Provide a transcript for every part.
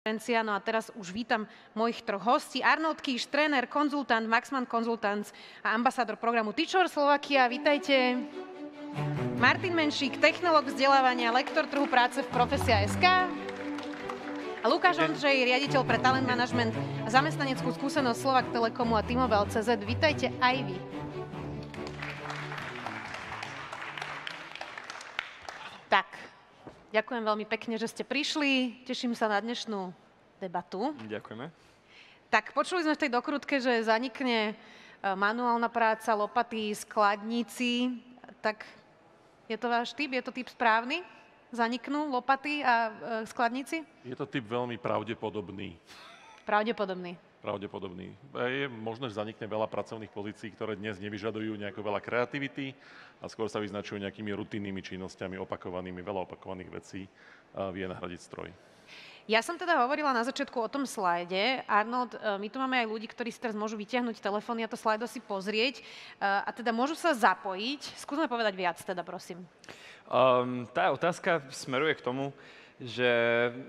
No a teraz už vítam mojich troch hostí. Arnold Kiš, tréner, konzultant, Maxman Consultants a ambasádor programu Teacher Slovakia. Vítajte. Martin Menšík, technológ vzdelávania, lektor trhu práce v Profesia.sk. A Lukáš Ondřej, riaditeľ pre talent management a zamestnaneckú skúsenosť Slovak Telekomu a T-Mobile.cz. Vítajte aj vy. Tak. Ďakujem veľmi pekne, že ste prišli. Teším sa na dnešnú debatu. Ďakujeme. Tak, počuli sme v tej dokrutke, že zanikne manuálna práca, lopaty, skladníci. Tak, je to váš typ? Je to typ správny? Zaniknú lopaty a skladníci? Je to typ veľmi pravdepodobný. Pravdepodobný. Pravdepodobný. Je možné, že zanikne veľa pracovných pozícií, ktoré dnes nevyžadujú nejakú veľa kreativity a skôr sa vyznačujú nejakými rutinnými činnosťami, opakovanými, veľa opakovaných vecí vie nahradiť stroj. Ja som teda hovorila na začiatku o tom slajde. Arnold, my tu máme aj ľudí, ktorí si teraz môžu vytiahnuť telefóny a to slajdo si pozrieť a teda môžu sa zapojiť. Skúsme povedať viac teda, prosím. Tá otázka smeruje k tomu, že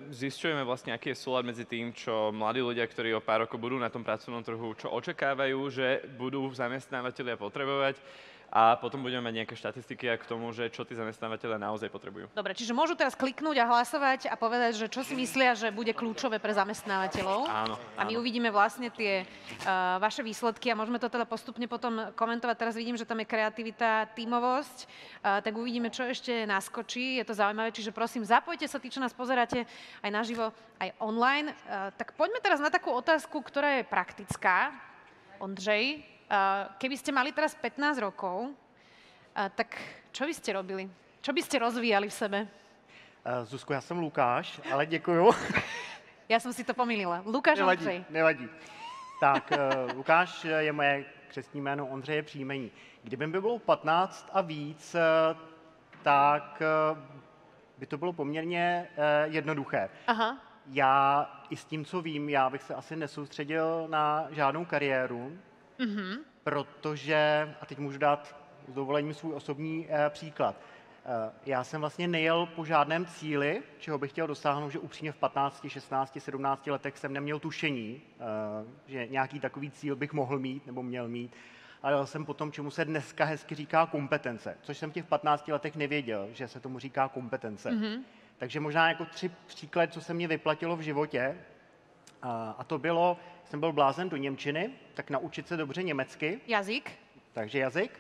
zisťujeme vlastne, aký je súlad medzi tým, čo mladí ľudia, ktorí o pár rokov budú na tom pracovnom trhu, čo očakávajú, že budú zamestnávateľia potrebovať a potom budeme mať nejaké štatistiky k tomu, že čo tí zamestnávateľia naozaj potrebujú. Dobre, čiže môžu teraz kliknúť a hlasovať a povedať, že čo si myslia, že bude kľúčové pre zamestnávateľov. Áno. A my uvidíme vlastne tie vaše výsledky a môžeme to teda postupne potom komentovať. Teraz vidím, že tam je kreativita, tímovosť, tak uvidíme, čo ešte naskočí. Je to zaujímavé, čiže prosím, zapojte sa, tí, čo nás pozeráte aj naživo, aj online. Tak poďme teraz na takú otázku, ktorá je praktická. Ondřej, keby ste mali teraz 15 rokov, tak čo by ste robili? Čo by ste rozvíjali v sebe? Zuzko, já jsem Lukáš, ale děkuju. Já jsem si to pomýlila. Lukáš Ondřej. Nevadí. Tak, Lukáš je moje křestní jméno, Ondřej je příjmení. Kdyby by bylo 15 a víc, tak by to bylo poměrně jednoduché. Aha. Já i s tím, co vím, já bych se asi nesoustředil na žádnou kariéru, protože, a teď můžu dát s dovolením svůj osobní příklad. Já jsem vlastně nejel po žádném cíli, čeho bych chtěl dosáhnout, že upřímně v 15, 16, 17 letech jsem neměl tušení, že nějaký takový cíl bych mohl mít nebo měl mít. Ale jel jsem po tom, čemu se dneska hezky říká kompetence, což jsem v těch 15 letech nevěděl, že se tomu říká kompetence. Takže možná jako 3 příklady, co se mě vyplatilo v životě, a to bylo, jsem byl blázen do němčiny, tak naučit se dobře německy. Jazyk. Takže jazyk.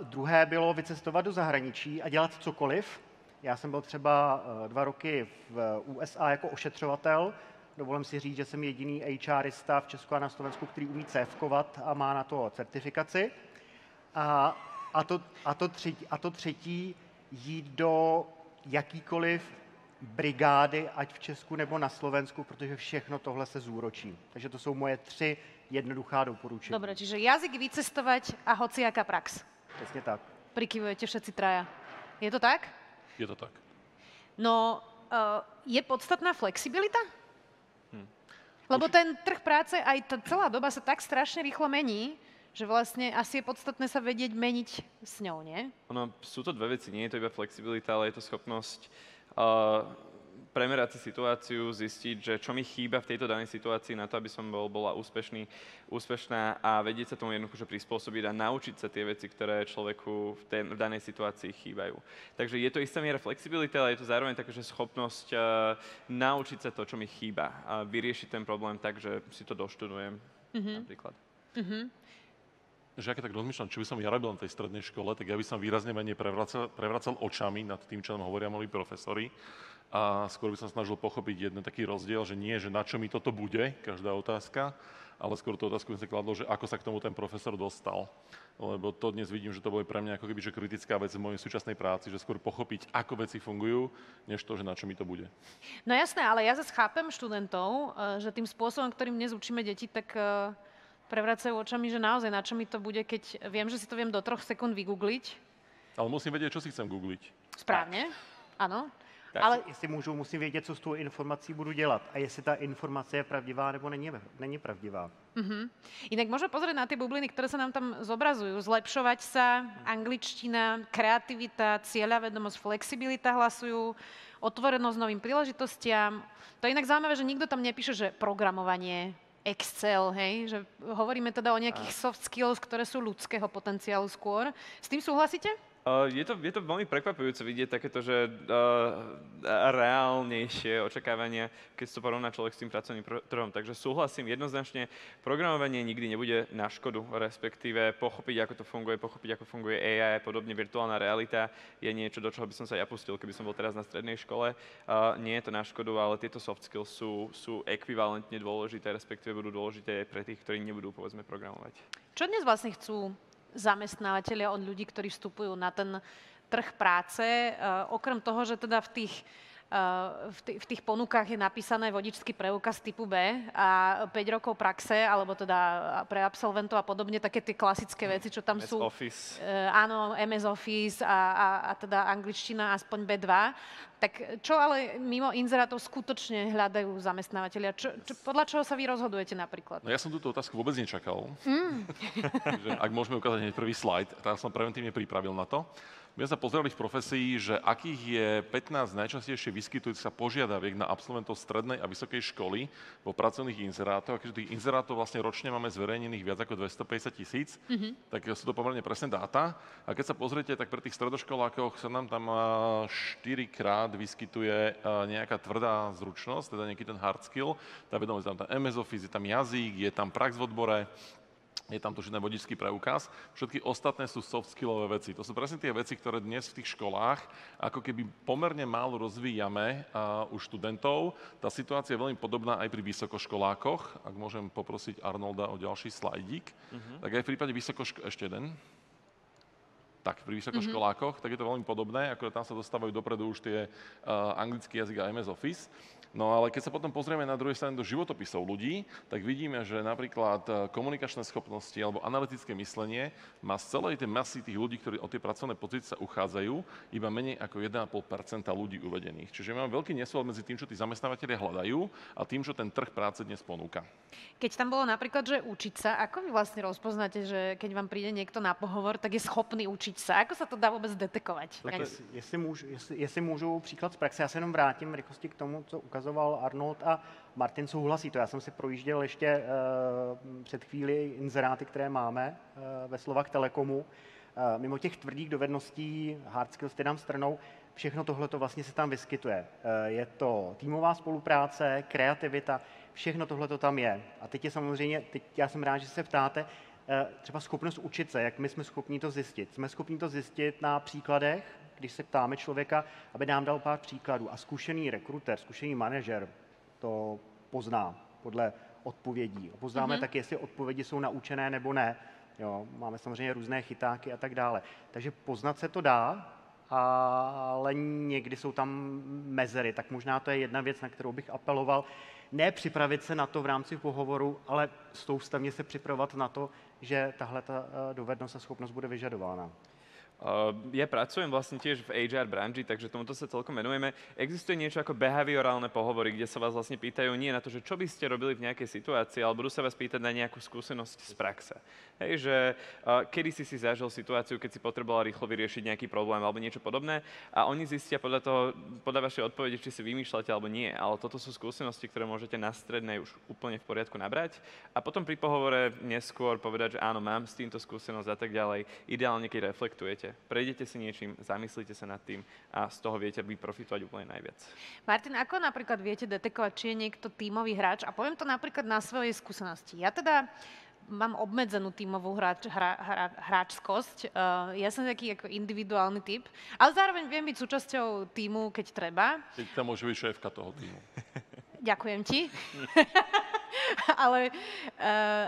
Druhé bylo vycestovat do zahraničí a dělat cokoliv. Já jsem byl třeba 2 roky v USA jako ošetřovatel. Dovolím si říct, že jsem jediný HRista v Česku a na Slovensku, který umí cévkovat a má na to certifikaci. A to třetí jít do jakýkoliv brigády, ať v Česku nebo na Slovensku, protože všechno tohle se zúročí. Takže to jsou moje 3 jednoduchá doporučení. Dobre, čiže jazyk, vycestovať a hociaká prax. Přesně tak. Prikyvujete všetci traja. Je to tak? Je to tak. No, je podstatná flexibilita? Lebo ten trh práce, aj tá celá doba sa tak strašne rýchlo mení, že vlastne asi je podstatné sa vedieť meniť s ňou, nie? Sú to dve veci, nie je to iba flexibilita, ale je to schopnosť premerať si situáciu, zistiť, že čo mi chýba v tejto danej situácii na to, aby som bola úspešná a vedieť sa tomu jednoducho prispôsobiť a naučiť sa tie veci, ktoré človeku v danej situácii chýbajú. Takže je to istá miera flexibility, ale je to zároveň taká, že schopnosť naučiť sa to, čo mi chýba a vyriešiť ten problém tak, že si to doštudujem napríklad. Že ja keď tak rozmýšľam, čo by som ja robil na tej strednej škole, tak ja by som výrazne menej prevracal očami nad tým, čo nám hovoria moji profesori. A skôr by som snažil pochopiť jeden taký rozdiel, že nie, že na čo mi toto bude, každá otázka, ale skôr tú otázku by som kladol, že ako sa k tomu ten profesor dostal. Lebo to dnes vidím, že to bolo pre mňa ako keby že kritická vec v mojej súčasnej práci, že skôr pochopiť, ako veci fungujú, než to, že na čo mi to bude. No jasné, ale ja zase chápem študentov, že tým spôsobom, ktorým dnes učíme deti, tak prevracajú očami, že naozaj na čo mi to bude, keď viem, že si to viem do 3 sekúnd vygoogliť. Ale musím vedieť, čo si chcem googliť. Správne, áno. Tak ale jestli můžu, musím vědět, co s tou informací budu dělat a jestli ta informace je pravdivá nebo není pravdivá. Inak môžeme pozrieť na tie bubliny, ktoré sa nám tam zobrazujú. Zlepšovať sa, angličtina, kreativita, cieľavedomosť, flexibilita hlasujú. otvorenosť novým príležitostiam. To je inak zaujímavé, že nikto tam nepíše, že programovanie, Excel, hej, že hovoríme teda o nejakých soft skills, ktoré sú ľudského potenciálu skôr. S tým súhlasíte? Je to veľmi prekvapujúce vidieť takéto, že reálnejšie očakávania, keď to porovná človek s tým pracovným trhom. Takže súhlasím, jednoznačne programovanie nikdy nebude na škodu, respektíve pochopiť, ako to funguje, pochopiť, ako funguje AI, podobne virtuálna realita je niečo, do čoho by som sa ja pustil, keby som bol teraz na strednej škole. Nie je to na škodu, ale tieto soft skills sú ekvivalentne dôležité, respektíve budú dôležité pre tých, ktorí nebudú, povedzme, programovať. Čo dnes vlastne chcú zamestnávateľia od ľudí, ktorí vstupujú na ten trh práce, okrem toho, že teda v tých ponukách je napísané vodičský preukaz typu B a 5 rokov praxe, alebo teda pre absolventov a podobne, také tie klasické veci, čo tam MS sú. Office. Áno, MS Office a teda angličtina aspoň B2. Tak čo ale mimo inzerátov skutočne hľadajú zamestnávateľia? Podľa čoho sa vy rozhodujete napríklad? No ja som túto otázku vôbec nečakal. Takže ak môžeme ukázať hneď prvý slajd, tak som preventívne pripravil na to. My sme sa pozerali v profesii, že akých je 15 najčastejšie vyskytujúcich sa požiadaviek na absolventov strednej a vysokej školy vo pracovných inzerátoch. A keďže tých inzerátov vlastne ročne máme zverejnených viac ako 250 000, tak sú to pomerne presné dáta. A keď sa pozriete, tak pre tých stredoškolákoch sa nám tam 4-krát vyskytuje nejaká tvrdá zručnosť, teda nejaký ten hard skill. Tá vedomosť, tam MS Office, je tam jazyk, je tam prax v odbore, je tam tuším vodičský preukaz. Všetky ostatné sú soft skillové veci. To sú presne tie veci, ktoré dnes v tých školách ako keby pomerne málo rozvíjame u študentov. Tá situácia je veľmi podobná aj pri vysokoškolákoch. Ak môžem poprosiť Arnolda o ďalší slajdík. Tak aj v prípade ešte jeden. Tak, pri vysokoškolákoch, tak je to veľmi podobné, akorát tam sa dostávajú dopredu už tie anglický jazyk a MS Office. No ale keď sa potom pozrieme na druhej strane do životopisov ľudí, tak vidíme, že napríklad komunikačné schopnosti alebo analytické myslenie má z celej tej masy tých ľudí, ktorí o tie pracovné pozície sa uchádzajú, iba menej ako 1,5% ľudí uvedených. Čiže máme veľký nesúlad medzi tým, čo tí zamestnávateľia hľadajú a tým, čo ten trh práce dnes ponúka. Keď tam bolo napríklad, že učiť sa, ako vy vlastne rozpoznáte, že keď vám príde niekto na pohovor, tak je schopný učiť sa? Ako sa to dá vôbec detekovať? Jestli můžu příklad z praxe, já se jenom vrátím rychlosti k tomu, co ukazoval Arnold a Martin souhlasí to. Já jsem si projížděl ještě před chvíli inzeráty, které máme ve Slovak Telekomu. Mimo těch tvrdých dovedností, hard skills, ty dám stranou, všechno tohle to vlastně se tam vyskytuje. Je to týmová spolupráce, kreativita, všechno tohle to tam je. A teď je samozřejmě, já jsem rád, že se ptáte, třeba schopnost učit se, jak my jsme schopni to zjistit. Jsme schopni to zjistit na příkladech, když se ptáme člověka, aby nám dal pár příkladů. A zkušený rekruter, zkušený manažer to pozná podle odpovědí. Poznáme taky, jestli odpovědi jsou naučené nebo ne. Jo, máme samozřejmě různé chytáky a tak dále. Takže poznat se to dá, ale někdy jsou tam mezery. Tak možná to je jedna věc, na kterou bych apeloval. Ne připravit se na to v rámci pohovoru, ale soustavně se připravovat na to, že tahle dovednost a schopnost bude vyžadována. Ja pracujem vlastne tiež v HR branži, takže tomuto sa celkom venujeme. Existuje niečo ako behaviorálne pohovory, kde sa vás vlastne pýtajú nie na to, že čo by ste robili v nejakej situácii, ale budú sa vás pýtať na nejakú skúsenosť z praxe. Hej, že kedy si zažil situáciu, keď si potreboval rýchlo vyriešiť nejaký problém alebo niečo podobné a oni zistia podľa vašej odpovede, či si vymýšľate alebo nie. Ale toto sú skúsenosti, ktoré môžete na strednej už úplne v poriadku nabrať a potom pri pohovore neskôr povedať, že áno, mám s týmto skúsenosť a tak ďalej. Ideálne, keď reflektujete. Prejdete si niečím, zamyslite sa nad tým a z toho viete profitovať úplne najviac. Martin, ako napríklad viete detekovať, či je niekto tímový hráč? A poviem to napríklad na svojej skúsenosti. Ja teda mám obmedzenú tímovú hráčskosť. Ja som taký ako individuálny typ, ale zároveň viem byť súčasťou tímu, keď treba. Keď tam môže byť šéfka toho tímu. Ďakujem ti.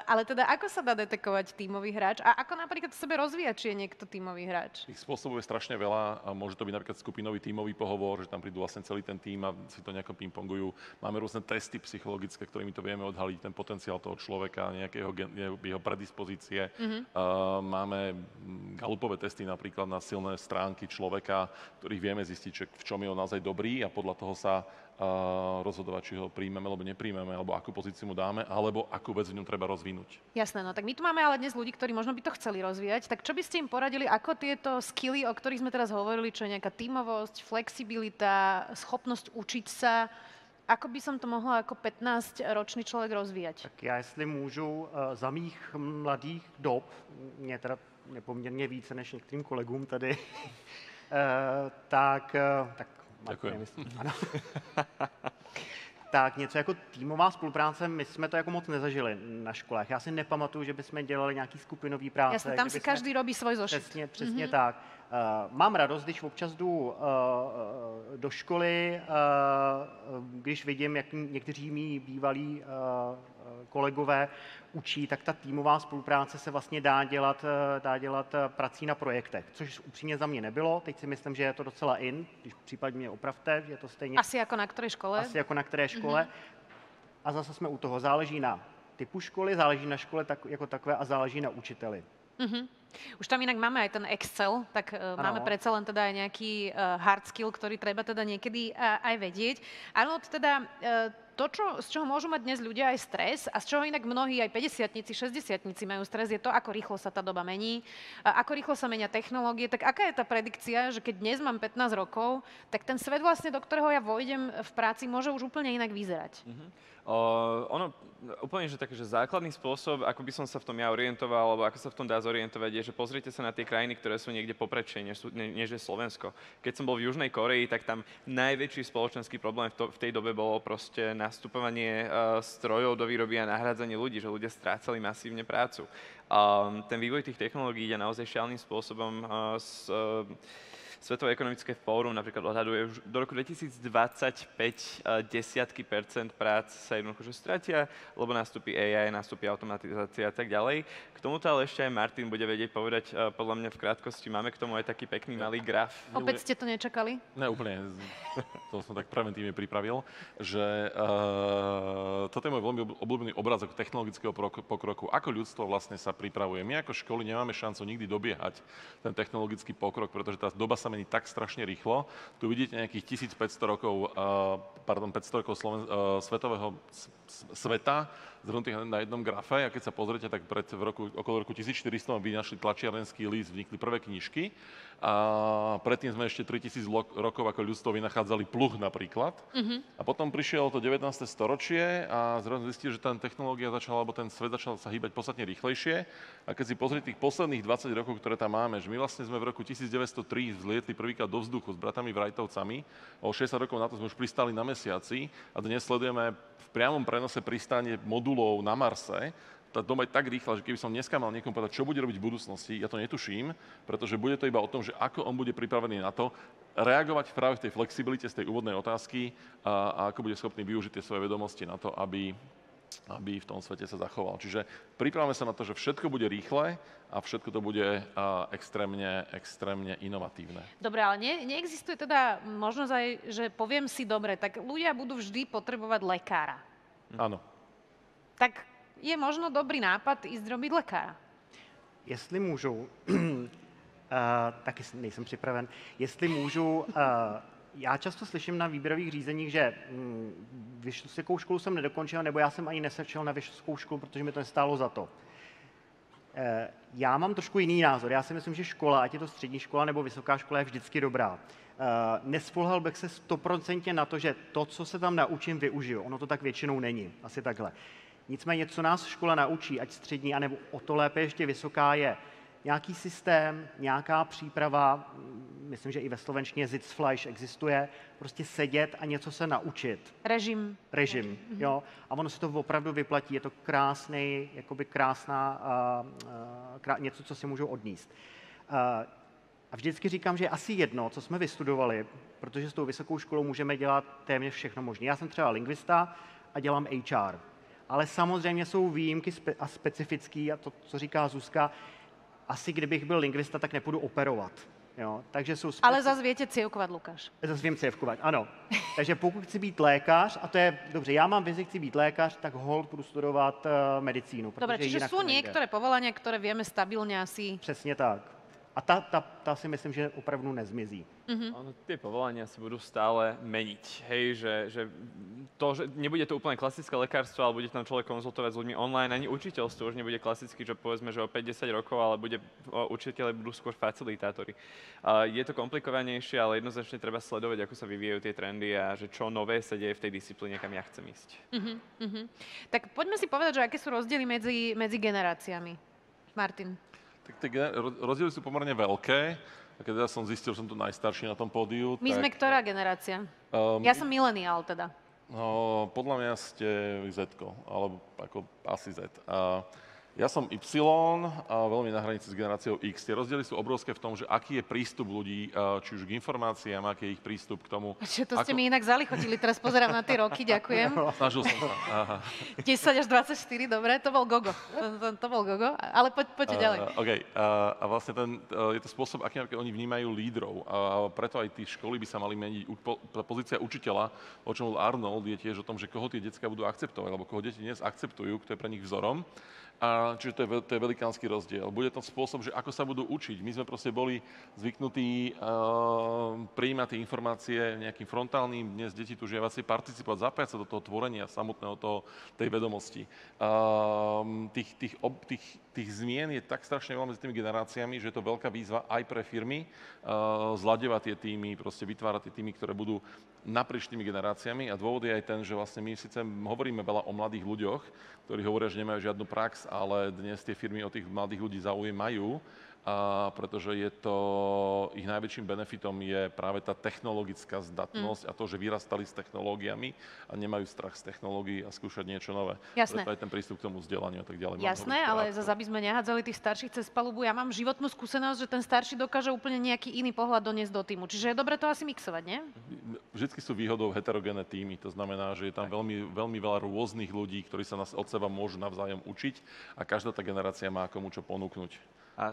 ale teda ako sa dá detekovať tímový hráč a ako napríklad v sebe rozvíjať, či je niekto tímový hráč? Tých spôsobov je strašne veľa a môže to byť napríklad skupinový tímový pohovor, že tam prídu vlastne celý ten tím a si to nejako pingpongujú. Máme rôzne testy psychologické, ktorými to vieme odhaliť, ten potenciál toho človeka, nejaké jeho predispozície. Máme Gallupové testy napríklad na silné stránky človeka, ktorých vieme zistiť, v čom je on naozaj dobrý a podľa toho sa rozhodovať, či ho príjmeme alebo nepríjmeme, alebo akú pozíciu mu dáme, alebo akú vec v ňom ňom treba rozvinúť. Jasné, no tak my tu máme ale dnes ľudí, ktorí možno by to chceli rozvíjať. Tak čo by ste im poradili, ako tieto skilly, o ktorých sme teraz hovorili, čo je nejaká tímovosť, flexibilita, schopnosť učiť sa, ako by som to mohla ako 15-ročný človek rozvíjať? Tak já, jestli můžu, za mých mladých dob, mě teda nepoměrně více než některým kolegům tady, tak Děkuji. nemyslím, ano. Tak něco jako týmová spolupráce, my jsme to jako moc nezažili na školách. Já si nepamatuju, že bychom dělali nějaký skupinový práce. Jasné, tam si každý robí svoj zošit. Přesně tak. Mám radost, když občas jdu do školy, když vidím, jak někteří mý bývalí kolegové učí, tak ta týmová spolupráce se vlastně dá dělat prací na projektech, což upřímně za mě nebylo. Teď si myslím, že je to docela in, když případně mě opravte, že je to stejně... Asi jako na které škole? Asi jako na které škole. A zase jsme u toho. Záleží na typu školy, záleží na škole jako takové a záleží na učiteli. Už tam inak máme aj ten Excel, tak máme predsa len teda aj nejaký hard skill, ktorý treba teda niekedy aj vedieť. Áno, teda to, z čoho môžu mať dnes ľudia aj stres a z čoho inak mnohí aj 50-tníci, 60-tníci majú stres, je to, ako rýchlo sa tá doba mení, ako rýchlo sa menia technológie. Tak aká je tá predikcia, že keď dnes mám 15 rokov, tak ten svet vlastne, do ktorého ja vojdem v práci, môže už úplne inak vyzerať? Ono úplne, že taký, že základný spôsob, ako by som sa v tom ja orientoval, alebo ako sa v tom dá zorientovať, je, že pozrite sa na tie krajiny, ktoré sú niekde poprečie, než je Slovensko. Keď som bol v Južnej Koreji, tak tam najväčší spoločenský problém v tej dobe bolo proste nastupovanie strojov do výroby a nahrádzanie ľudí, že ľudia strácali masívne prácu. Ten vývoj tých technológií ide naozaj šialným spôsobom. Svetové ekonomické fórum napríklad odhaduje, že do roku 2025 desiatky percent prác sa jednoducho stratia, lebo nastúpi AI, nastúpi automatizácia a tak ďalej. K tomuto ale ešte aj Martin bude vedieť povedať, podľa mňa v krátkosti, máme k tomu aj taký pekný malý graf. Opäť ste to nečakali? Ne, úplne. To som tak preventívne pripravil, že toto je môj veľmi obľúbený obrázok technologického pokroku. Ako ľudstvo vlastne sa pripravuje. My ako školy nemáme šancu nikdy dobiehať ten technologický pokrok, pretože tá doba sa mení tak strašne rýchlo. Tu vidíte nejakých 500 rokov svetového sveta, zhrnutých na jednom grafe. A keď sa pozriete, tak okolo roku 1400 by našli tlačiarenský list, vznikli prvé knižky. A predtým sme ešte 3000 rokov ako ľudstvo vynachádzali pluh napríklad. A potom prišiel to 19. storočie a zrazu zistili, že tá technológia začala, alebo ten svet začal sa hýbať podstatne rýchlejšie. A keď si pozrite tých posledných 20 rokov, ktoré tam máme, že my vlastne sme v roku 1903 vzlietli prvýkrát do vzduchu s bratami Wrightovcami, o 60 rokov na to sme už pristali na mesiaci a dnes sledujeme v priamom prenose pristánie modulov na Marse. Tá doba je tak rýchla, že keby som dneska mal niekomu povedať, čo bude robiť v budúcnosti, ja to netuším, pretože bude to iba o tom, že ako on bude pripravený na to reagovať práve v tej flexibilite z tej úvodnej otázky a ako bude schopný využiť tie svoje vedomosti na to, aby v tom svete sa zachoval. Čiže pripravme sa na to, že všetko bude rýchle a všetko to bude extrémne inovatívne. Dobre, ale neexistuje teda možnosť aj, že poviem si dobre, tak ľudia budú vždy potrebovať lekára. Áno. Tak je možno dobrý nápad ísť robiť lekára. Jestli můžu, taky nejsem připraven, jestli můžu, já často slyším na výběrových řízeních, že vysokou školu jsem nedokončil, nebo já jsem ani nesečel na vysokou školu, protože mi to nestálo za to. Já mám trošku jiný názor. Já si myslím, že škola, ať je to střední škola nebo vysoká škola, je vždycky dobrá. Nespoléhal bych se 100% na to, že to, co se tam naučím, využiju. Ono to tak většinou není. Asi takhle. Nicméně, co nás škola naučí, ať střední, anebo o to lépe ještě vysoká, je nějaký systém, nějaká příprava, myslím, že i ve slovenštině Sitzfleisch existuje, prostě sedět a něco se naučit. Režim, jo. A ono se to opravdu vyplatí, je to krásný, jakoby něco, co si můžou odníst. A vždycky říkám, že je asi jedno, co jsme vystudovali, protože s tou vysokou školou můžeme dělat téměř všechno možné. Já jsem třeba lingvista a dělám HR. Ale samozřejmě jsou výjimky a specifický, a to, co říká Zuzka, asi kdybych byl lingvista, tak nepůjdu operovat. Jo? Takže jsou ale zase viete cievkovať, Lukáš. Zase vím cievkovať, ano. Takže pokud chci být lékař, a to je dobře, já mám vizi, chci být lékař, tak hold budu studovat medicínu. Dobre, čiže sú niektoré povolania, ktoré vieme stabilne asi... Přesně tak. A ta si myslím, že opravdu nezmizí. Ono, tie povolania sa budú stále meniť. Hej, že nebude to úplne klasické lekárstvo, ale bude tam človek konzultovať s ľuďmi online, ani učiteľstvo už nebude klasicky, že povedzme, že o 5-10 rokov, ale učiteľe budú skôr facilitátori. Je to komplikovanejšie, ale jednoznačne treba sledovať, ako sa vyvíjajú tie trendy a že čo nové sa deje v tej disciplíne, kam ja chcem ísť. Tak poďme si povedať, že aké sú rozdiely medzi generáciami. Martin. Tak tie rozdiely sú pomerne veľké. A keď ja som zistil, že som tu najstarší na tom pódiu, My sme ktorá generácia? Ja som mileniál teda. No, podľa mňa ste Z-ko, alebo ako asi Z. Ja som Y a veľmi na hranici s generáciou X. Tie rozdiely sú obrovské v tom, že aký je prístup ľudí, či už k informáciám, aký je ich prístup k tomu. Čo to ste mi inak zalichotili, teraz pozerám na tie roky, ďakujem. Snažil som sa. Aha. 10 až 24, dobre, to bol Gogo. To bol Gogo, ale poďte ďalej. OK. A vlastne je to spôsob, akým oni vnímajú lídrov. A preto aj tí školy by sa mali meniť. Pozícia učiteľa, o čom bol Arnold, je tiež o tom, že koho tie decká budú akceptovať, alebo koho deti dnes akceptujú, kto je pre nich vzorom. Čiže to je velikánsky rozdiel. Bude to spôsob, že ako sa budú učiť. My sme proste boli zvyknutí prijímať tie informácie nejakým frontálnym. Dnes deti tu žiavaci participovať, zapájať sa do toho tvorenia samotného tej vedomosti. Tých zmien je tak strašne veľa medzi tými generáciami, že je to veľká výzva aj pre firmy zlaďovať tie týmy, proste vytvárať tie týmy, ktoré budú naprieč tými generáciami. A dôvod je aj ten, že vlastne my síce hovoríme veľa o mladých ľuďoch, ktorí hovoria, že nemajú žiadnu prax, ale dnes tie firmy o tých mladých ľudí záujem majú, pretože ich najväčším benefitom je práve tá technologická zdatnosť a to, že vyrastali s technológiami a nemajú strach z technológií a skúšať niečo nové. Jasné. Preto aj ten prístup k tomu vzdelaniu a tak ďalej. Jasné, ale zase aby sme nehádzali tých starších cez palubu, ja mám životnú skúsenosť, že ten starší dokáže úplne nejaký iný pohľad doniesť do týmu. Čiže je dobre to asi mixovať, nie? Vždycky sú výhodou heterogénne týmy, to znamená, že je tam veľmi, veľmi veľa rôznych ľudí, ktorí sa od seba môžu navzájom učiť a každá tá generácia má komu čo ponúknuť. A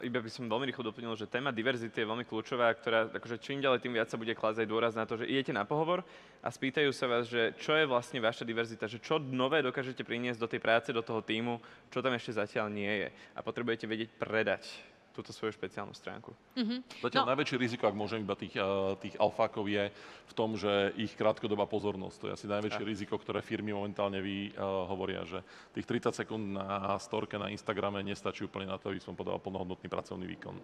iba by som veľmi rýchlo doplnil, že téma diverzity je veľmi kľúčová, ktorá akože čím ďalej, tým viac sa bude klásť aj dôraz na to, že idete na pohovor a spýtajú sa vás, že čo je vlastne vaša diverzita, že čo nové dokážete priniesť do tej práce, do toho týmu, čo tam ešte zatiaľ nie je. A potrebujete vedieť predať túto svoju špeciálnu stránku. Zatiaľ najväčšie riziko, ak môžem iba tých alfákov, je v tom, že ich krátkodobá pozornosť, to je asi najväčšie riziko, ktoré firmy momentálne hovoria, že tých 30 sekúnd na storke na Instagrame nestačí úplne na to, aby som podal plnohodnotný pracovný výkon.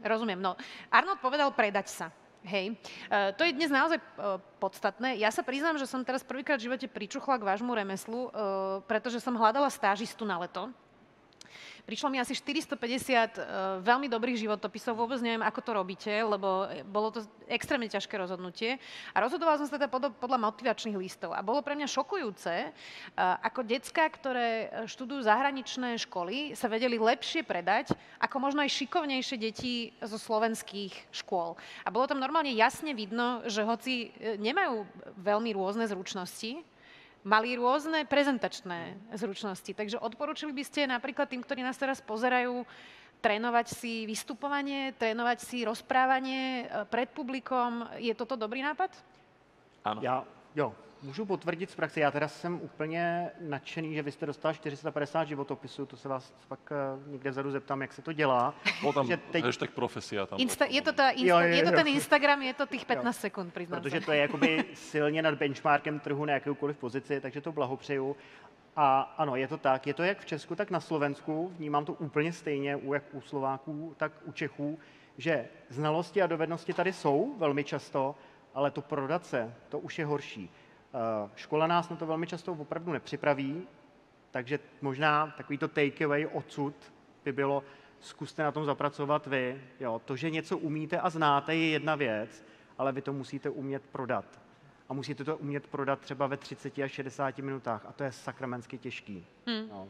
Rozumiem. No, Arnold povedal predať sa. Hej, to je dnes naozaj podstatné. Ja sa priznám, že som teraz prvýkrát v živote pričuchla k vášmu remeslu, pretože som hľadala stážistu na leto. Prišlo mi asi 450 veľmi dobrých životopisov, vôbec neviem, ako to robíte, lebo bolo to extrémne ťažké rozhodnutie. A rozhodovala som sa teda podľa motivačných listov. A bolo pre mňa šokujúce, ako decká, ktoré študujú zahraničné školy, sa vedeli lepšie predať, ako možno aj šikovnejšie deti zo slovenských škôl. A bolo tam normálne jasne vidno, že hoci nemajú veľmi rôzne zručnosti, mali rôzne prezentačné zručnosti. Takže odporúčili by ste napríklad tým, ktorí nás teraz pozerajú, trénovať si vystupovanie, trénovať si rozprávanie pred publikom. Je toto dobrý nápad? Áno. Jo, můžu potvrdit z praxe. Já teda jsem úplně nadšený, že vy jste dostal 450 životopisů, to se vás pak někde vzadu zeptám, jak se to dělá. Bol tam hashtag profesia. Tam Je to ten Instagram, je to tých 15 sekund, priznám Protože sa. to je jakoby silně nad benchmarkem trhu na jakoukoliv pozici, takže to blahopřeju. A ano, je to tak. Je to jak v Česku, tak na Slovensku. Vnímám to úplně stejně, jak u Slováků, tak u Čechů, že znalosti a dovednosti tady jsou velmi často, ale to prodat se, to už je horší. Škola nás na to velmi často opravdu nepřipraví, takže možná takovýto takeaway odsud by bylo, zkuste na tom zapracovat vy. Jo, to, že něco umíte a znáte, je jedna věc, ale vy to musíte umět prodat. A musíte to umět prodat třeba ve 30 až 60 minutách a to je sakramensky těžký. No.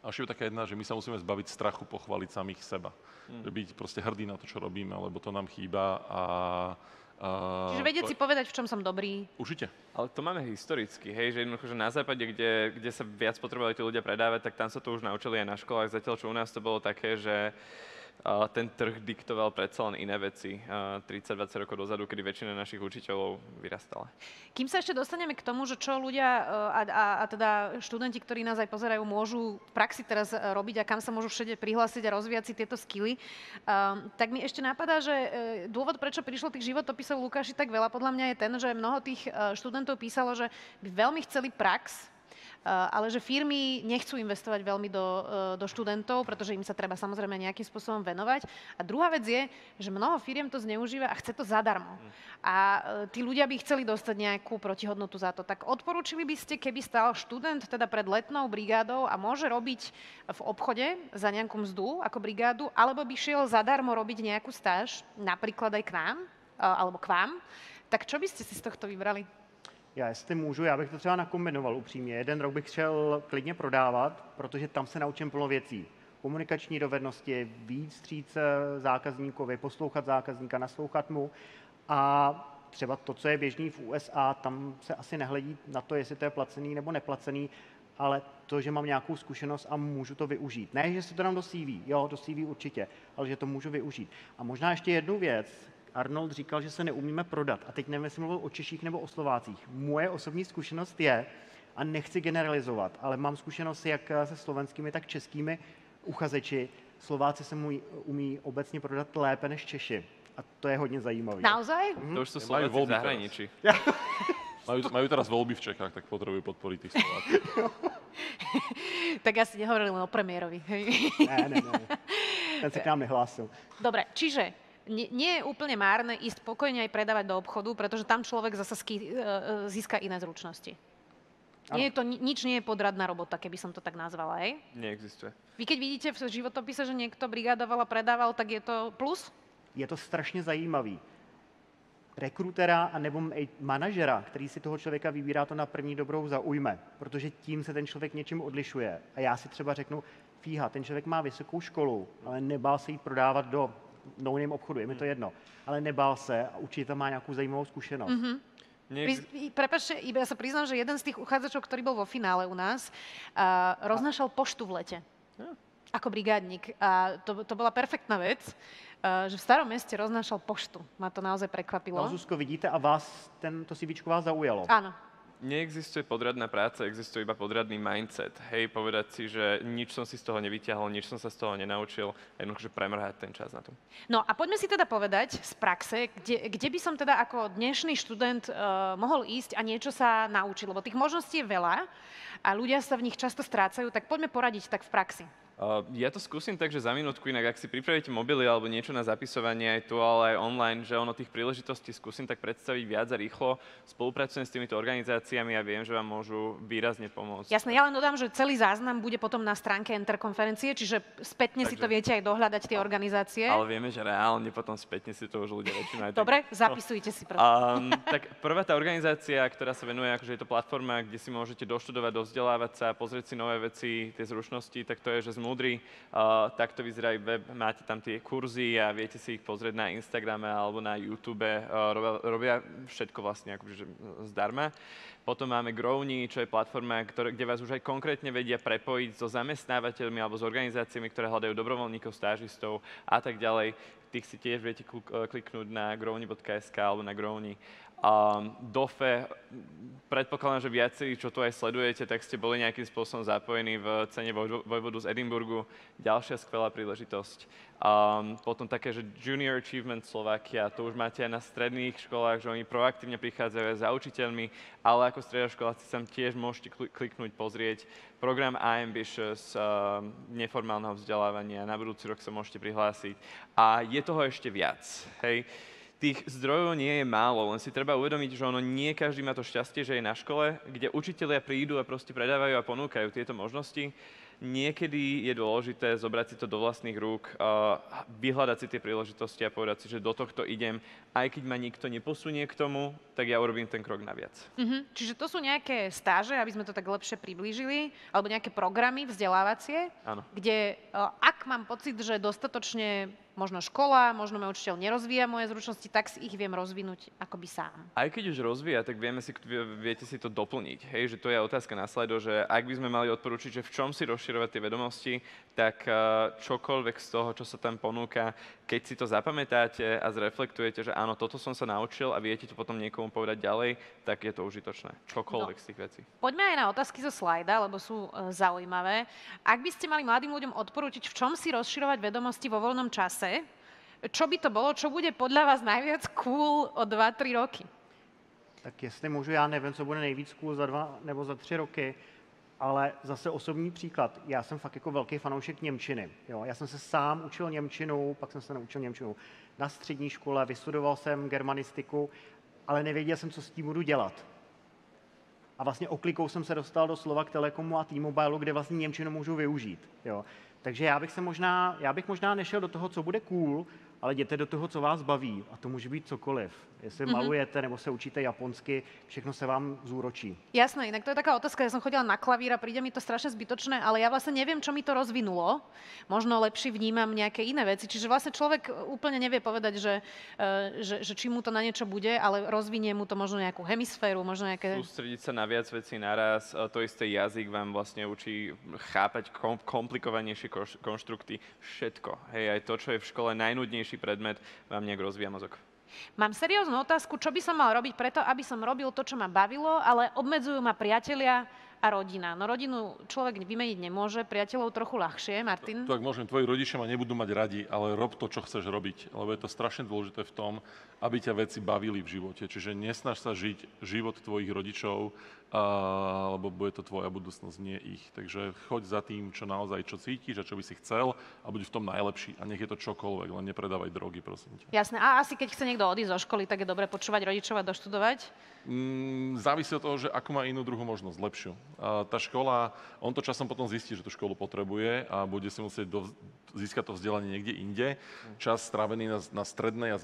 A ešte je taká jedna, že my sa musíme zbaviť strachu pochváliť samých seba. Byť proste hrdý na to, čo robíme, lebo to nám chýba Čiže vedieť si povedať, v čom som dobrý. Určite. Ale to máme historicky, hej, že jednoducho, že na západe, kde sa viac potrebovali tí ľudia predávať, tak tam sa to už naučili aj na školách, zatiaľ čo u nás to bolo také, že ten trh diktoval predsa len iné veci 30-20 rokov dozadu, kedy väčšina našich učiteľov vyrastala. Kým sa ešte dostaneme k tomu, že čo ľudia a teda študenti, ktorí nás aj pozerajú, môžu v praxi teraz robiť a kam sa môžu všade prihlásiť a rozvíjať si tieto skily, tak mi ešte napadá, že dôvod, prečo prišlo tých životopisov Lukáši tak veľa, podľa mňa je ten, že mnoho tých študentov písalo, že by veľmi chceli prax, ale že firmy nechcú investovať veľmi do študentov, pretože im sa treba samozrejme nejakým spôsobom venovať. A druhá vec je, že mnoho firiem to zneužíva a chce to zadarmo. A tí ľudia by chceli dostať nejakú protihodnotu za to. Tak odporúčili by ste, keby stál študent teda pred letnou brigádou a môže robiť v obchode za nejakú mzdu ako brigádu, alebo by šiel zadarmo robiť nejakú stáž, napríklad aj k nám, alebo k vám, tak čo by ste si z tohto vybrali? Já jestli můžu, já bych to třeba nakombinoval upřímně. Jeden rok bych šel klidně prodávat, protože tam se naučím plno věcí. Komunikační dovednosti, víc vstříc zákazníkovi, poslouchat zákazníka, naslouchat mu. A třeba to, co je běžný v USA, tam se asi nehledí na to, jestli to je placený nebo neplacený, ale to, že mám nějakou zkušenost a můžu to využít. Ne, že si to dám do CV, jo, do CV určitě, ale že to můžu využít. A možná ještě jednu věc. Arnold říkal, že se neumíme prodat. A teď nevím, jestli mluvil o Češích nebo o Slovácích. Moje osobní zkušenost je, a nechci generalizovat, ale mám zkušenost jak se slovenskými, tak českými uchazeči. Slováci se umí obecně prodat lépe než Češi. A to je hodně zajímavé. Naozaj? To už sú Majú Slováci v voľby zahraničí. Majú teraz voľby v Čechách, tak potrebujú podporiť tých Slovákov. Tak asi nehovorili len o premiérovi. Hej. Ne. Ten se k nám nehlásil. Dobre, čiže nie je úplne márne ísť pokojne aj predávať do obchodu, pretože tam človek zase získa iné zručnosti. Nie je to, nič nie je podradná robota, keby som to tak nazvala, hej? Neexistuje. Vy keď vidíte v životopise, že niekto brigádoval a predával, tak je to plus? Je to strašně zajímavý. Rekrutera a nebo manažera, který si toho člověka vybírá, to na první dobrou zaujme, protože tím se ten člověk něčím odlišuje. A já si třeba řeknu, fíha, ten člověk má vysokou školu, ale nebál se jít prodávat do no-name obchodu, je mi to jedno. Ale nebál se a určitě má nějakou zajímavou zkušenost. Mm-hmm. Prepáčte, iba ja sa priznám, že jeden z tých uchádzačov, ktorý bol vo finále u nás, roznášal poštu v lete. Ako brigádnik. A to bola perfektná vec, že v Starom meste roznášal poštu. Ma to naozaj prekvapilo. No, Zuzko, vidíte, a vás to CVčko vás zaujalo. Áno. Neexistuje podradná práca, existuje iba podradný mindset. Hej, povedať si, že nič som si z toho nevyťahol, nič som sa z toho nenaučil, jednoducho premrhať ten čas na to. No a poďme si teda povedať z praxe, kde by som teda ako dnešný študent mohol ísť a niečo sa naučiť, lebo tých možností je veľa a ľudia sa v nich často strácajú, tak poďme poradiť tak v praxi. Ja to skúsim tak, že za minútku, inak ak si pripravíte mobily alebo niečo na zapisovanie aj tu, ale aj online, že ono tých príležitostí skúsim tak predstaviť viac a rýchlo. Spolupracujem s týmito organizáciami a viem, že vám môžu výrazne pomôcť. Jasné, ja len dodám, že celý záznam bude potom na stránke Interkonferencie, čiže spätne si to viete aj dohľadať tie organizácie. Ale vieme, že reálne potom spätne si to už ľudia väčšinou aj... Dobre, zapisujte si prosím. Tak prvá tá organizácia, ktorá sa venuje, akože je to platforma, kde si môžete doštudovať, dovzdelávať sa, pozrieť si nové veci, tie zručnosti, tak to je, že Múdry, takto vyzerá aj web, máte tam tie kurzy a viete si ich pozrieť na Instagrame alebo na YouTube, robia všetko vlastne akože zdarma. Potom máme Growni, čo je platforma, kde vás už aj konkrétne vedia prepojiť so zamestnávateľmi alebo s organizáciami, ktoré hľadajú dobrovoľníkov, stážistov a tak ďalej. Tých si tiež viete kliknúť na growni.sk alebo na Growni. DOFE, predpokladám, že viacerí, čo tu aj sledujete, tak ste boli nejakým spôsobom zapojení v cene Vojvodu z Edinburgu. Ďalšia skvelá príležitosť. Potom také, že Junior Achievement Slovakia, to už máte aj na stredných školách, že oni proaktívne prichádzajú za učiteľmi, ale ako stredoškoláci sa tiež môžete kliknúť, pozrieť. Program iAmbitious, neformálneho vzdelávania, na budúci rok sa môžete prihlásiť. A je toho ešte viac, hej. Tých zdrojov nie je málo, len si treba uvedomiť, že ono nie každý má to šťastie, že je na škole, kde učitelia prídu a proste predávajú a ponúkajú tieto možnosti. Niekedy je dôležité zobrať si to do vlastných rúk, vyhľadať si tie príležitosti a povedať si, že do tohto idem. Aj keď ma nikto neposunie k tomu, tak ja urobím ten krok naviac. Čiže to sú nejaké stáže, aby sme to tak lepšie priblížili, alebo nejaké programy vzdelávacie, kde ak mám pocit, že dostatočne možno škola, možno môj učiteľ nerozvíja moje zručnosti, tak si ich viem rozvinúť akoby sám. Aj keď už rozvíja, tak viete si to doplniť. Hej, že to je otázka na slajdo, že ak by sme mali odporučiť, že v čom si rozšíriť rozširovať tie vedomosti, tak čokoľvek z toho, čo sa tam ponúka, keď si to zapamätáte a zreflektujete, že áno, toto som sa naučil a viete to potom niekomu povedať ďalej, tak je to užitočné. Čokoľvek z tých vecí. Poďme aj na otázky zo slajda, lebo sú zaujímavé. Ak by ste mali mladým ľuďom odporúčiť, v čom si rozširovať vedomosti vo voľnom čase, čo by to bolo, čo bude podľa vás najviac cool o 2-3 roky? Tak jestli můžu, já nevím, co bude nejvíc cool za 2 nebo za 3 roky, ale zase osobní příklad. Já jsem fakt jako velký fanoušek němčiny. Jo? Já jsem se sám učil němčinu, pak jsem se naučil němčinu na střední škole, vystudoval jsem germanistiku, ale nevěděl jsem, co s tím budu dělat. A vlastně oklikou jsem se dostal do Slovak Telekomu a T-Mobileu, kde vlastně němčinu můžu využít. Jo? Takže já bych možná nešel do toho, co bude cool, ale jděte do toho, co vás baví. A to může být cokoliv. Jestli malujete nebo se učíte japonsky, všechno se vám zúročí. Jasné, inak to je taká otázka, ja som chodila na klavír a príde mi to strašne zbytočné, ale ja vlastne neviem, čo mi to rozvinulo. Možno lepšie vnímam nejaké iné veci. Čiže vlastne človek úplne nevie povedať, že či mu to na niečo bude, ale rozvinie mu to možno nejakú hemisféru, možno nejaké... Sústrediť sa na viac vecí naraz, to isté jazyk vám vlastne učí chápať komplikovanejšie konštrukty, všetko. Hej, aj to, čo je v škole najnudnejší predmet, vám nejak rozvíja mozog. Mám serióznu otázku, čo by som mal robiť preto, aby som robil to, čo ma bavilo, ale obmedzujú ma priatelia a rodina. No rodinu človek vymeniť nemôže, priateľov trochu ľahšie. Martin? Tak môžem, tvoji rodičia ma nebudú mať radi, ale rob to, čo chceš robiť, lebo je to strašne dôležité v tom, aby ťa veci bavili v živote. Čiže nesnaž sa žiť život tvojich rodičov, lebo bude to tvoja budúcnosť, nie ich. Takže choď za tým, čo naozaj, čo cítiš a čo by si chcel a buď v tom najlepší. A nech je to čokoľvek, len nepredávaj drogy, prosím ťa. Jasné. A asi keď chce niekto odísť zo školy, tak je dobre počúvať rodičov a doštudovať? Závisí od toho, že akú má inú druhú možnosť, lepšiu. Tá škola, on to časom potom zistí, že tú školu potrebuje a bude si musieť získať to vzdelanie niekde inde. Čas strávený na strednej a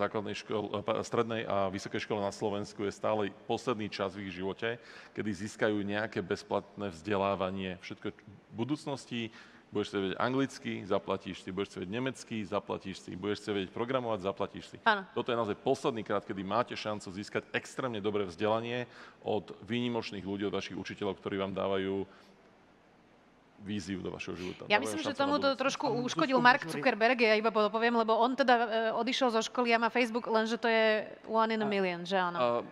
strednej a vysokej škole na Slovensku je stále posledný čas v ich živote, kedy získajú nejaké bezplatné vzdelávanie. Všetko v budúcnosti, budeš si vedieť anglicky, zaplatíš si, budeš si vedieť nemecky, zaplatíš si, budeš si vedieť programovať, zaplatíš si. Áno. Toto je naozaj posledný krát, kedy máte šancu získať extrémne dobré vzdelanie od výnimočných ľudí, od vašich učiteľov, ktorí vám dávajú víziu do vašeho života. Ja myslím, že tomuto trošku uškodil Mark Zuckerberg, ja iba poviem, lebo on teda odišiel zo školy a má Facebook, lenže to je 1 in a million, že áno?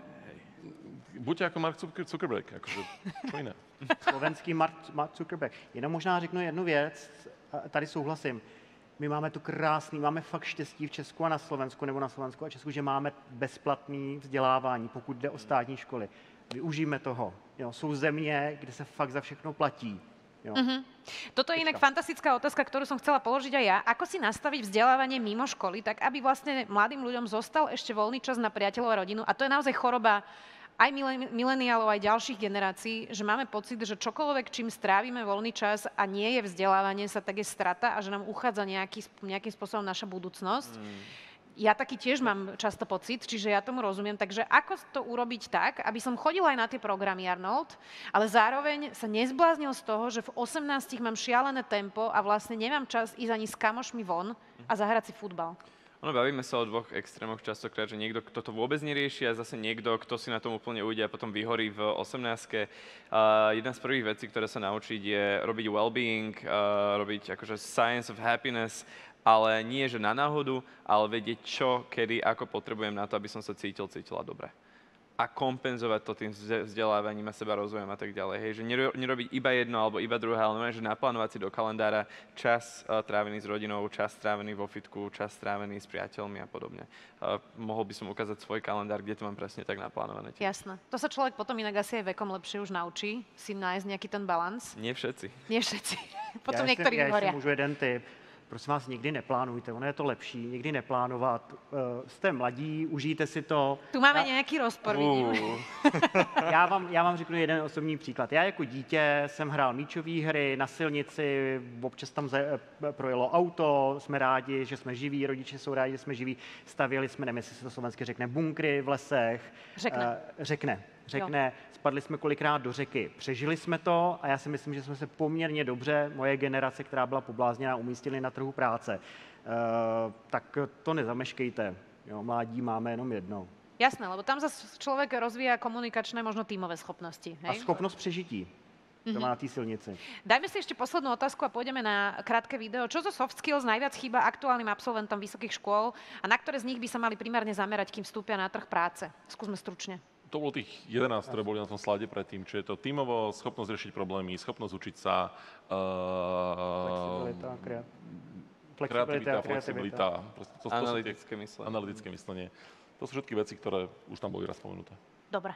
Buďte ako Mark Zuckerberg, akože čo iné. Slovenský Mark Zuckerberg. Jenom možná řeknu jednu věc, tady souhlasím. My máme tu krásný, máme fakt štěstí v Česku a na Slovensku, nebo na Slovensku a Česku, že máme bezplatné vzdělávání, pokud jde o státní školy. Využijeme toho. Jo, jsou země, kde se fakt za všechno platí. Jo. Toto je inak fantastická otázka, ktorú som chcela položiť aj ja. Ako si nastaviť vzdelávanie mimo školy, tak aby vlastne mladým ľuďom zostal ešte voľný čas na priateľov a rodinu? A to je naozaj choroba aj mileniálov, aj ďalších generácií, že máme pocit, že čokoľvek, čím strávime voľný čas a nie je vzdelávanie sa, tak je strata a že nám uchádza nejakým spôsobom naša budúcnosť. Ja taký tiež mám často pocit, čiže ja tomu rozumiem. Takže ako to urobiť tak, aby som chodila aj na tie programy, Arnold, ale zároveň sa nezbláznil z toho, že v 18 mám šialené tempo a vlastne nemám čas ísť ani s kamošmi von a zahrať si futbal. Ono, bavíme sa o dvoch extrémoch častokrát, že niekto, kto to vôbec nerieši a zase niekto, kto si na tom úplne ujde a potom vyhorí v 18-ke. Jedna z prvých vecí, ktoré sa naučiť, je robiť well-being, robiť akože science of happiness, ale nie, že na náhodu, ale vedieť čo, kedy, ako potrebujem na to, aby som sa cítila dobre. A kompenzovať to tým vzdelávaním a seba rozvojom a tak ďalej. Hej, že nerobiť iba jedno alebo iba druhé, ale že naplánovať si do kalendára čas trávený s rodinou, čas trávený vo fitku, čas trávený s priateľmi a podobne. Mohol by som ukázať svoj kalendár, kde to mám presne tak naplánované. Jasné. To sa človek potom inak asi aj vekom lepšie už naučí si nájsť nejaký ten balans. Nie všetci. Nie všetci. Potom niektorí vyhoria. Já můžu jeden tip. Prosím vás, nikdy neplánujte, ono je to lepší, nikdy neplánovat. Jste mladí, užijte si to. Tu máme nějaký rozpor, vidím. Já vám řeknu jeden osobní příklad. Já jako dítě jsem hrál míčové hry na silnici, občas tam projelo auto, jsme rádi, že jsme živí, rodiče jsou rádi, že jsme živí. Stavěli jsme, nevím, jestli se to slovensky řekne, bunkry v lesech. Řekne. Spadli jsme kolikrát do řeky. Přežili jsme to a já si myslím, že jsme se poměrně dobře, moje generace, která byla poblázněná, umístili na trhu práce. Tak to nezameškejte. Jo, mládí máme jenom jedno. Jasné, lebo tam zase človek rozvíja komunikačné, možno tímové schopnosti. Hej? A schopnost přežití. to má na té silnici. Dajme si ešte poslednú otázku a pôjdeme na krátke video. Čo zo soft skills najviac chýba aktuálnym absolventom vysokých škôl a na ktoré z nich by sa mali primárne zamerať, kým vstúpia na trh práce? Skúsme stručne. To bolo tých 11, ktoré boli na tom slide predtým, čiže je to tímovo, schopnosť riešiť problémy, schopnosť učiť sa, kreativita, flexibilita. Analytické myslenie. To sú všetky veci, ktoré už tam boli raz spomenuté. Dobre.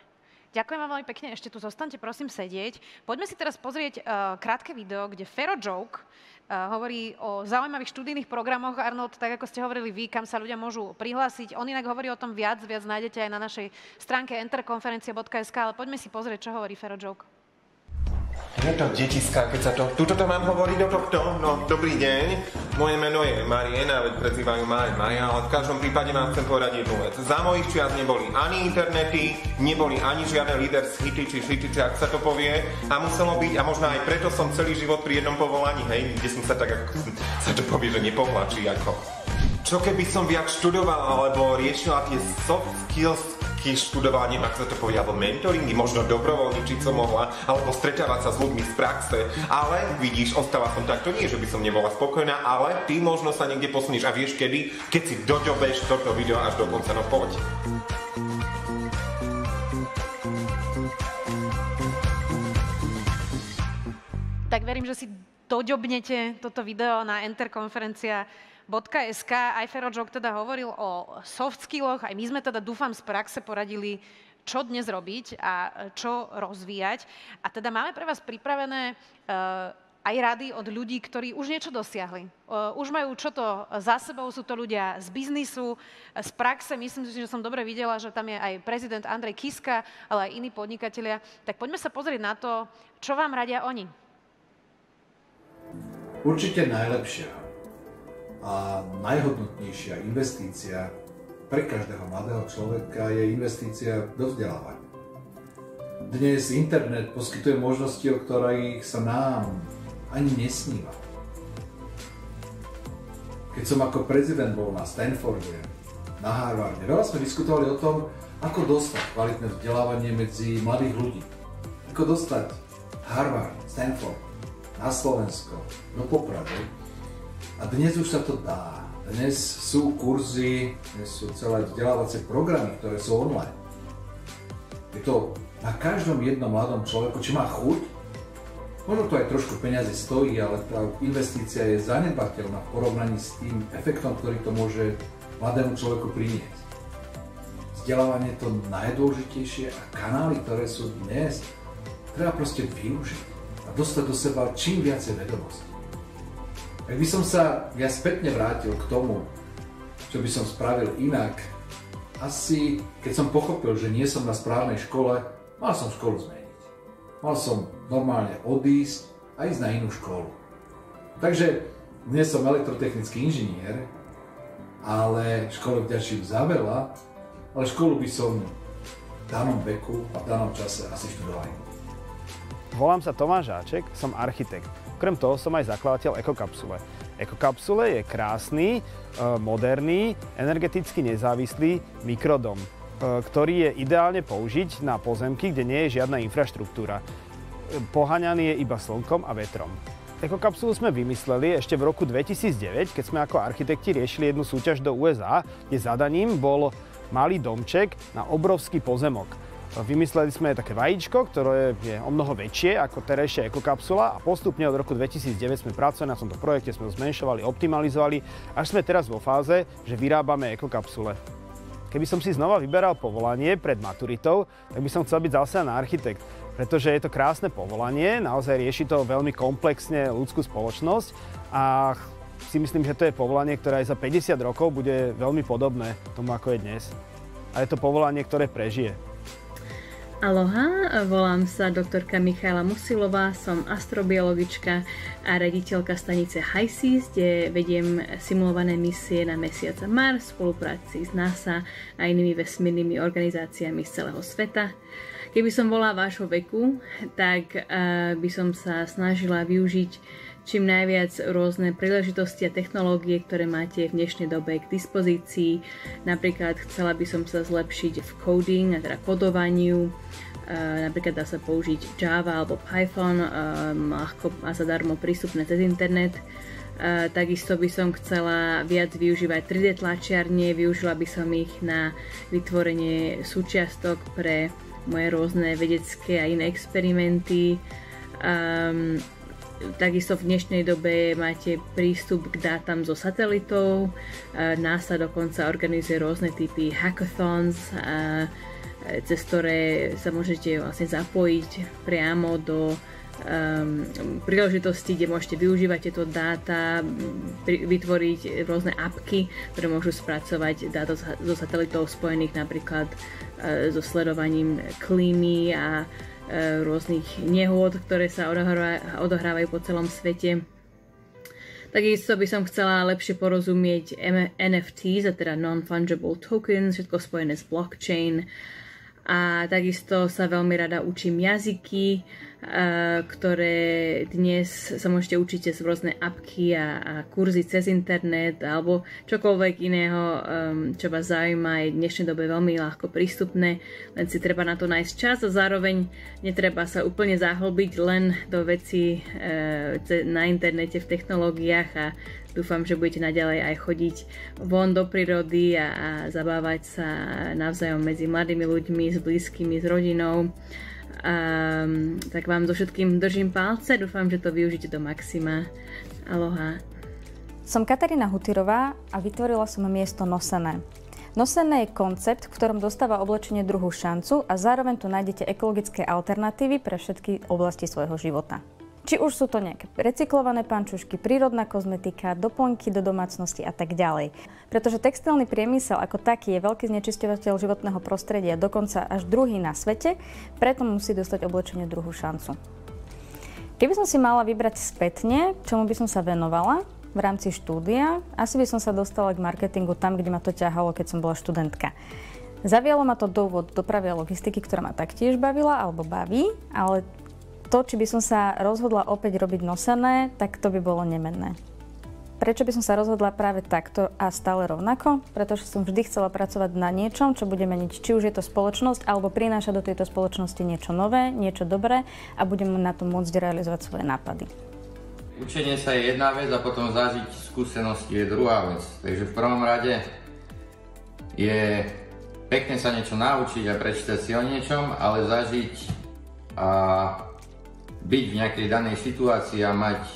Ďakujem vám veľmi pekne, ešte tu zostaňte prosím sedieť. Poďme si teraz pozrieť krátke video, kde Fero Joke hovorí o zaujímavých študijných programoch. Arnold, tak ako ste hovorili vy, kam sa ľudia môžu prihlásiť. On inak hovorí o tom viac nájdete aj na našej stránke enterkonferencia.sk, ale poďme si pozrieť, čo hovorí Fero Joke. Je to detiska, keď sa to... Tuto to mám hovoriť do tohto? No, dobrý deň. Moje meno je Mariena, veď prezývajú ma aj Maria, ale v každom prípade vám chcem povedať jednu vec. Za mojich čias neboli ani internety, neboli ani žiadne leaders hity, či šity, či ak sa to povie. A muselo byť, a možno aj preto som celý život pri jednom povolaní, hej, kde som sa tak, ako sa to povie, že nepohlačí, ako... Čo keby som viac študoval, alebo riešila tie soft skills, študovala, neviem, ako sa to povie, alebo mentoringy, možno dobrovoľničiť som mohla, alebo stretávať sa s ľuďmi z praxe. Ale vidíš, ostala som takto, nie, že by som nebola spokojná, ale ty možno sa niekde posunieš a vieš kedy, keď si doďobeš toto video až do konca, no poď. Tak verím, že si doďobnete toto video na enterkonferencia.sk. Aj Fero Joke teda hovoril o soft skilloch, aj my sme teda, dúfam, z praxe poradili, čo dnes robiť a čo rozvíjať. A teda máme pre vás pripravené aj rady od ľudí, ktorí už niečo dosiahli. Už majú čo to za sebou, sú to ľudia z biznisu, z praxe. Myslím si, že som dobre videla, že tam je aj prezident Andrej Kiska, ale aj iní podnikatelia. Tak poďme sa pozrieť na to, čo vám radia oni. Určite najlepšia a najhodnotnejšia investícia pre každého mladého človeka je investícia do vzdelávania. Dnes internet poskytuje možnosti, o ktorých sa nám ani nesníva. Keď som ako prezident bol na Stanforde, na Harvarde, veľa sme diskutovali o tom, ako dostať kvalitné vzdelávanie medzi mladých ľudí. Ako dostať Harvard, Stanford na Slovensko, do Popradu. A dnes už sa to dá. Dnes sú kurzy, dnes sú celé vzdelávacie programy, ktoré sú online. Je to na každom jednom mladom človeku, či má chuť, možno to aj trošku peňazí stojí, ale tá investícia je zanedbateľná v porovnaní s tým efektom, ktorý to môže mladému človeku priniesť. Vzdelávanie je to najdôležitejšie a kanály, ktoré sú dnes, treba proste využiť a dostať do seba čím viacej vedomostí. Ak by som sa ja spätne vrátil k tomu, čo by som spravil inak, asi keď som pochopil, že nie som na správnej škole, mal som školu zmeniť. Mal som normálne odísť a ísť na inú školu. Takže dnes som elektrotechnický inžinier, ale škole vďačím za veľa, ale školu by som v danom veku a v danom čase asi študoval. Volám sa Tomáš Žáček, som architekt. Okrem toho som aj zakladateľ Ekokapsule. Ekokapsule je krásny, moderný, energeticky nezávislý mikrodom, ktorý je ideálne použiť na pozemky, kde nie je žiadna infraštruktúra. Poháňaný je iba slnkom a vetrom. Ekokapsulu sme vymysleli ešte v roku 2009, keď sme ako architekti riešili jednu súťaž do USA, kde zadaním bol malý domček na obrovský pozemok. Vymysleli sme také vajíčko, ktoré je o mnoho väčšie ako terajšia ekokapsula a postupne od roku 2009 sme pracovali na tomto projekte, sme ho zmenšovali, optimalizovali, až sme teraz vo fáze, že vyrábame ekokapsule. Keby som si znova vyberal povolanie pred maturitou, tak by som chcel byť zase na architekt, pretože je to krásne povolanie, naozaj rieši to veľmi komplexne ľudskú spoločnosť a si myslím, že to je povolanie, ktoré aj za 50 rokov bude veľmi podobné tomu, ako je dnes. A je to povolanie, ktoré prežije. Aloha, volám sa doktorka Michaela Musilová, som astrobiologička a riaditeľka stanice HiSeas, kde vediem simulované misie na mesiac a Mars v spolupráci s NASA a inými vesmírnymi organizáciami z celého sveta. Keby som bola vášho veku, tak by som sa snažila využiť čím najviac rôzne príležitosti a technológie, ktoré máte v dnešnej dobe k dispozícii. Napríklad chcela by som sa zlepšiť v coding, a teda kodovaniu, napríklad dá sa použiť Java alebo Python, ľahko a zadarmo prístupné cez internet. Takisto by som chcela viac využívať 3D tlačiarne, využila by som ich na vytvorenie súčiastok pre moje rôzne vedecké a iné experimenty. Takisto v dnešnej dobe máte prístup k dátam zo satelitov. NASA dokonca organizuje rôzne typy hackathons, cez ktoré sa môžete vlastne zapojiť priamo do príležitosti, kde môžete využívať tieto dáta, vytvoriť rôzne apky, ktoré môžu spracovať dáta zo satelitov spojených napríklad so sledovaním klímy a rôznych nehôd, ktoré sa odohrávajú po celom svete. Takisto by som chcela lepšie porozumieť NFTs, a teda Non-Fungible Tokens, všetko spojené s blockchain. A takisto sa veľmi rada učím jazyky, ktoré dnes sa môžete učiť cez rôzne apky a kurzy cez internet alebo čokoľvek iného, čo vás zaujíma, je v dnešnej dobe veľmi ľahko prístupné, len si treba na to nájsť čas a zároveň netreba sa úplne zahlbiť len do vecí na internete, v technológiách a dúfam, že budete naďalej aj chodiť von do prírody a zabávať sa navzájom medzi mladými ľuďmi, s blízkymi, s rodinou. Tak vám so všetkým držím palce, dúfam, že to využite do maxima. Aloha. Som Katarína Hutyrová a vytvorila som miesto Nosené. Nosené je koncept, v ktorom dostáva oblečenie druhú šancu a zároveň tu nájdete ekologické alternatívy pre všetky oblasti svojho života. Či už sú to nejaké recyklované pančušky, prírodná kozmetika, doplnky do domácnosti a tak ďalej. Pretože textilný priemysel ako taký je veľký znečisťovateľ životného prostredia, dokonca až druhý na svete, preto musí dostať oblečenie druhú šancu. Keby som si mala vybrať spätne, čomu by som sa venovala v rámci štúdia, asi by som sa dostala k marketingu tam, kde ma to ťahalo, keď som bola študentka. Zavialo ma to do úvod dopravy a logistiky, ktorá ma taktiež bavila alebo baví, ale to, či by som sa rozhodla opäť robiť Nosené, tak to by bolo nemenné. Prečo by som sa rozhodla práve takto a stále rovnako? Pretože som vždy chcela pracovať na niečom, čo bude meniť, či už je to spoločnosť, alebo prináša do tejto spoločnosti niečo nové, niečo dobré a budem na to môcť realizovať svoje nápady. Učenie sa je jedna vec a potom zažiť skúsenosti je druhá vec. Takže v prvom rade je pekne sa niečo naučiť a prečítať si o niečom, ale zažiť a byť v nejakej danej situácii a mať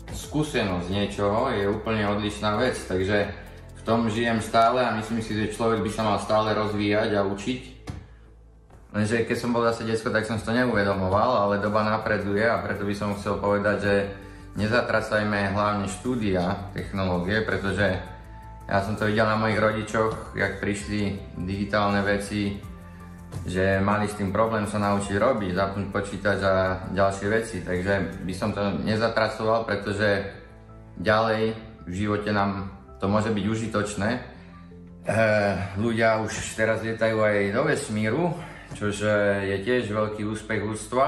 skúsenosť niečoho je úplne odlišná vec, takže v tom žijem stále a myslím si, že človek by sa mal stále rozvíjať a učiť. Lenže keď som bol zase decko, tak som si to neuvedomoval, ale doba napreduje a preto by som chcel povedať, že nezatracajme hlavne štúdia technológie, pretože ja som to videl na mojich rodičoch, jak prišli digitálne veci, že mali s tým problém sa naučiť robiť, zapnúť počítač a ďalšie veci, takže by som to nezatracoval, pretože ďalej v živote nám to môže byť užitočné. Ľudia už teraz lietajú aj do vesmíru, čož je tiež veľký úspech ľudstva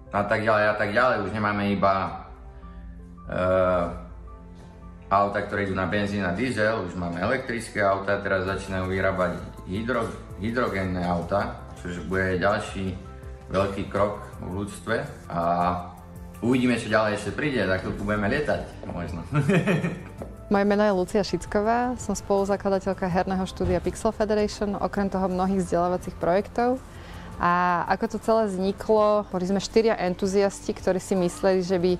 a tak ďalej. Už nemáme iba auta, ktoré idú na benzín a diesel, už máme elektrické auta, teraz začínajú vyrábať hydrogénne auta, čo bude ďalší veľký krok v ľudstve a uvidíme, čo ďalej ešte príde, tak tu budeme lietať možno. Moje meno je Lucia Šicková, som spoluzakladateľka herného štúdia Pixel Federation, okrem toho mnohých vzdelávacích projektov. A ako to celé vzniklo, boli sme 4 entuziasti, ktorí si mysleli, že by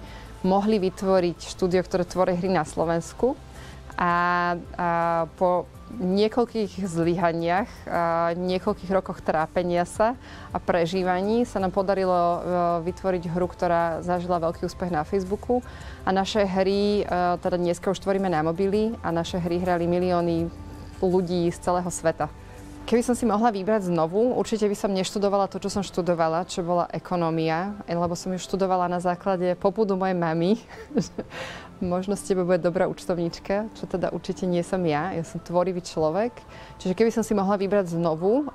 mohli vytvoriť štúdio, ktoré tvorí hry na Slovensku. A po niekoľkých zlyhaniach, niekoľkých rokoch trápenia sa a prežívaní sa nám podarilo vytvoriť hru, ktorá zažila veľký úspech na Facebooku. A naše hry, teda dneska už tvoríme na mobily a naše hry hrali milióny ľudí z celého sveta. Keby som si mohla vybrať znovu, určite by som neštudovala to, čo som študovala, čo bola ekonómia, lebo som ju študovala na základe popudu mojej mamy. Možno z teba bude dobrá účtovníčka, čo teda určite nie som ja som tvorivý človek. Čiže keby som si mohla vybrať znovu,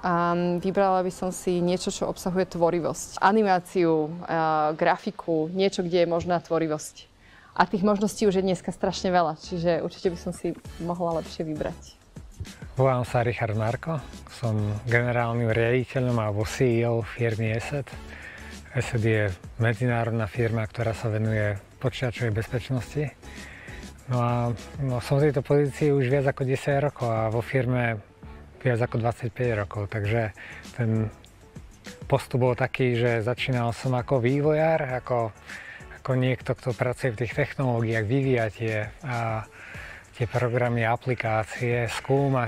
vybrala by som si niečo, čo obsahuje tvorivosť. Animáciu, grafiku, niečo, kde je možná tvorivosť. A tých možností už je dneska strašne veľa, čiže určite by som si mohla lepšie vybrať. Volám sa Richard Marko, som generálnym riaditeľom alebo CEO firmy ESET. ESET je medzinárodná firma, ktorá sa venuje počítačovej bezpečnosti. No a som v tejto pozícii už viac ako 10 rokov a vo firme viac ako 25 rokov, takže ten postup bol taký, že začínal som ako vývojár, ako niekto, kto pracuje v tých technológiách, vyvíja tie programy, aplikácie, skúma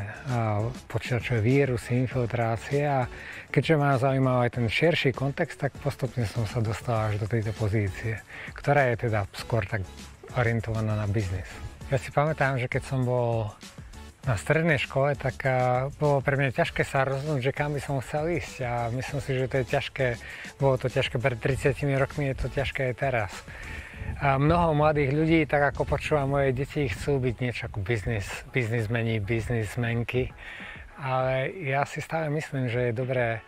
počítačové vírusy, infiltrácie a keďže ma zaujímal aj ten širší kontext, tak postupne som sa dostal až do tejto pozície, ktorá je teda skôr tak orientovaná na biznis. Ja si pamätám, že keď som bol na strednej škole, tak bolo pre mňa ťažké sa rozhodnúť, že kam by som chcel ísť a myslím si, že to je ťažké, bolo to ťažké pred 30 rokmi, je to ťažké aj teraz. A mnoho mladých ľudí, tak ako počúvam moje deti, chcú byť niečo ako biznismeni, biznismenky, ale ja si stále myslím, že je dobré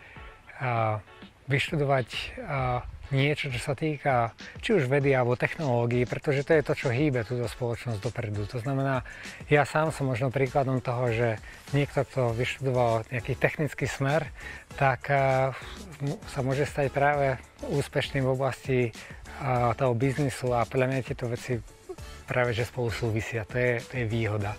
vyštudovať niečo, čo sa týka či už vedy alebo technológií, pretože to je to, čo hýbe túto spoločnosť dopredu. To znamená, ja sám som možno príkladom toho, že niekto, kto vyštudoval nejaký technický smer, tak sa môže stať práve úspešným v oblasti toho biznisu a podľa mňa tieto veci práve že spolu súvisia. To je výhoda.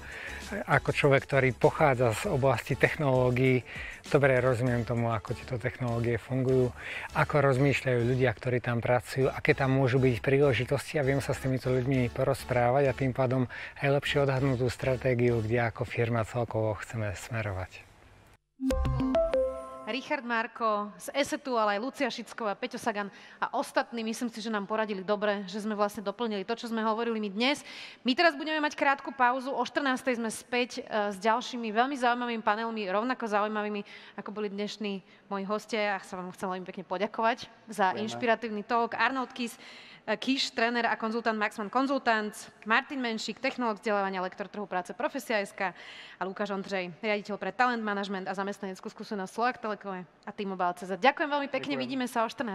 Ako človek, ktorý pochádza z oblasti technológií, dobre rozumiem tomu, ako tieto technológie fungujú, ako rozmýšľajú ľudia, ktorí tam pracujú, aké tam môžu byť príležitosti a viem sa s týmito ľuďmi porozprávať a tým pádom aj lepšie odhadnúť tú stratégiu, kde ako firma celkovo chceme smerovať. Richard Marko z ESETu, ale aj Lucia Šicková, Peťo Sagan a ostatní, myslím si, že nám poradili dobre, že sme vlastne doplnili to, čo sme hovorili my dnes. My teraz budeme mať krátku pauzu, o 14:00 sme späť s ďalšími veľmi zaujímavými panelmi, rovnako zaujímavými, ako boli dnešní moji hostia. Ja sa vám chcem veľmi pekne poďakovať za inšpiratívny talk. Arnold Kiš, tréner a konzultant Maxman Konzultant, Martin Menšík, technológ vzdelávania, lektor trhu práce Profesia.sk a Lukáš Ondřej, riaditeľ pre talent management a zamestnaneckú skúsenosť Slovak Telekome a T-Mobile.cz. Ďakujem veľmi pekne, vidíme sa o 14:00.